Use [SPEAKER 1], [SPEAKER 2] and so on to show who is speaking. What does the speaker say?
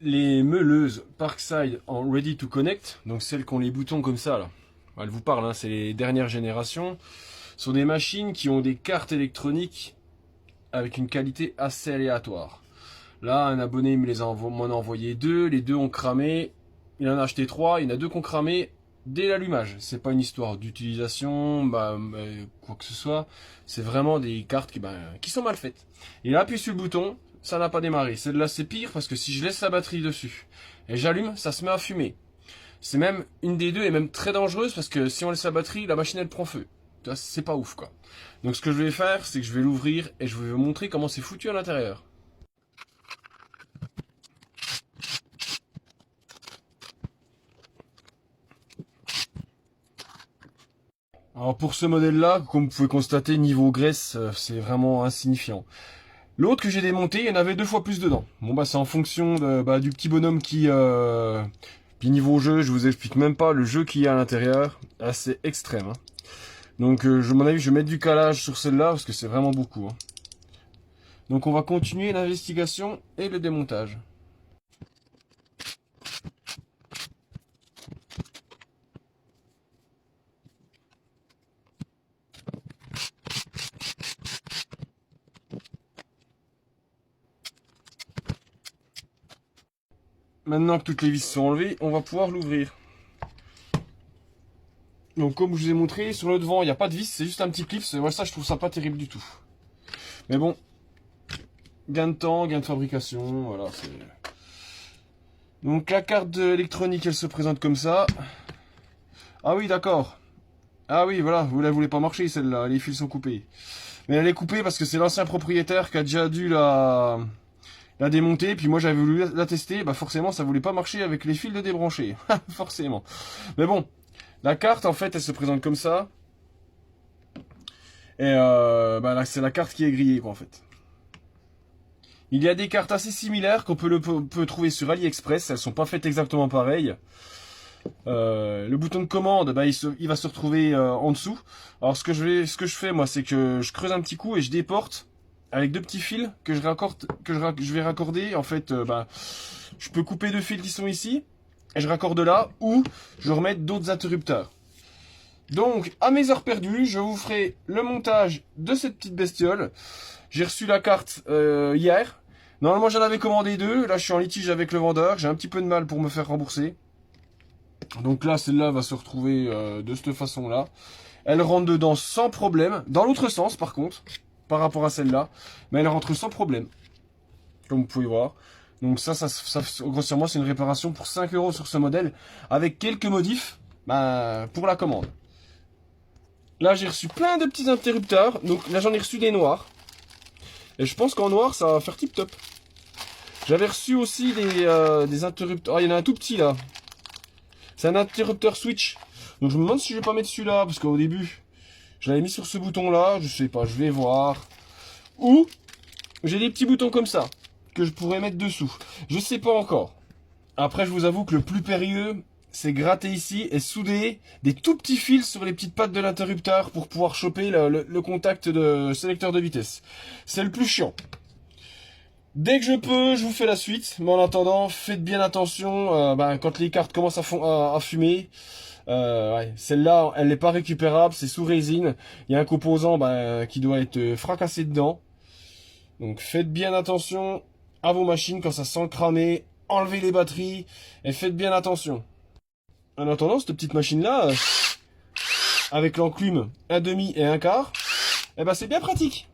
[SPEAKER 1] Les meuleuses Parkside en Ready to Connect, donc celles qui ont les boutons comme ça là, elle vous parle, hein, c'est les dernières générations, sont des machines qui ont des cartes électroniques avec une qualité assez aléatoire. Là, un abonné m'en a envoyé deux, les deux ont cramé, il en a acheté trois, il y en a deux qui ont cramé dès l'allumage. C'est pas une histoire d'utilisation, quoi que ce soit, c'est vraiment des cartes qui sont mal faites. Il a appuyé sur le bouton, ça n'a pas démarré. Celle-là c'est pire parce que si je laisse la batterie dessus et j'allume, ça se met à fumer. C'est même une des deux est même très dangereuse parce que si on laisse la batterie, la machine elle prend feu. C'est pas ouf quoi. Donc ce que je vais faire, c'est que je vais l'ouvrir et je vais vous montrer comment c'est foutu à l'intérieur. Alors pour ce modèle-là, comme vous pouvez constater, niveau graisse, c'est vraiment insignifiant. L'autre que j'ai démonté, il y en avait 2 fois plus dedans. Bon bah c'est en fonction du petit bonhomme qui... Puis niveau jeu, je vous explique même pas le jeu qu'il y a à l'intérieur. C'est extrême. Hein. Donc à mon avis, je vais mettre du calage sur celle-là parce que c'est vraiment beaucoup. Hein. Donc on va continuer l'investigation et le démontage. Maintenant que toutes les vis sont enlevées, on va pouvoir l'ouvrir. Donc comme je vous ai montré, sur le devant, il n'y a pas de vis, c'est juste un petit clip. Moi ça, je trouve ça pas terrible du tout. Mais bon, gain de temps, gain de fabrication, voilà. Donc la carte électronique, elle se présente comme ça. Ah oui, d'accord. Ah oui, voilà, vous la voulez pas marcher celle-là, les fils sont coupés. Mais elle est coupée parce que c'est l'ancien propriétaire qui a déjà dû la démonter. Puis moi j'avais voulu la tester, bah forcément ça voulait pas marcher avec les fils de débrancher. Forcément. Mais bon, la carte en fait elle se présente comme ça. Et là c'est la carte qui est grillée quoi en fait. Il y a des cartes assez similaires qu'on peut trouver sur AliExpress, elles sont pas faites exactement pareilles. Le bouton de commande, il va se retrouver en dessous. Alors ce que je fais moi, c'est que je creuse un petit coup et je déporte avec 2 petits fils que je vais raccorder. En fait, je peux couper 2 fils qui sont ici et je raccorde là ou je remets d'autres interrupteurs. Donc, à mes heures perdues, je vous ferai le montage de cette petite bestiole. J'ai reçu la carte hier. Normalement, j'en avais commandé 2. Là, je suis en litige avec le vendeur. J'ai un petit peu de mal pour me faire rembourser. Donc là, celle-là va se retrouver de cette façon-là. Elle rentre dedans sans problème. Dans l'autre sens, par contre, par rapport à celle-là. Mais elle rentre sans problème. Comme vous pouvez voir. Donc ça grossièrement, c'est une réparation pour 5 € sur ce modèle. Avec quelques modifs pour la commande. Là, j'ai reçu plein de petits interrupteurs. Donc là, j'en ai reçu des noirs. Et je pense qu'en noir, ça va faire tip top. J'avais reçu aussi des interrupteurs. Ah, il y en a un tout petit là. C'est un interrupteur switch. Donc je me demande si je vais pas mettre celui-là. Parce qu'au début, je l'avais mis sur ce bouton-là. Je sais pas, je vais voir. Ou j'ai des petits boutons comme ça. Que je pourrais mettre dessous. Je sais pas encore. Après, je vous avoue que le plus périlleux, c'est gratter ici et souder des tout petits fils sur les petites pattes de l'interrupteur pour pouvoir choper le contact de sélecteur de vitesse. C'est le plus chiant. Dès que je peux, je vous fais la suite. Mais en attendant, faites bien attention quand les cartes commencent à fumer. Ouais, celle-là, elle n'est pas récupérable, c'est sous résine. Il y a un composant qui doit être fracassé dedans. Donc faites bien attention à vos machines quand ça sent cramer. Enlevez les batteries et faites bien attention. En attendant, cette petite machine-là, avec l'enclume 1/2 et 1/4, c'est bien pratique.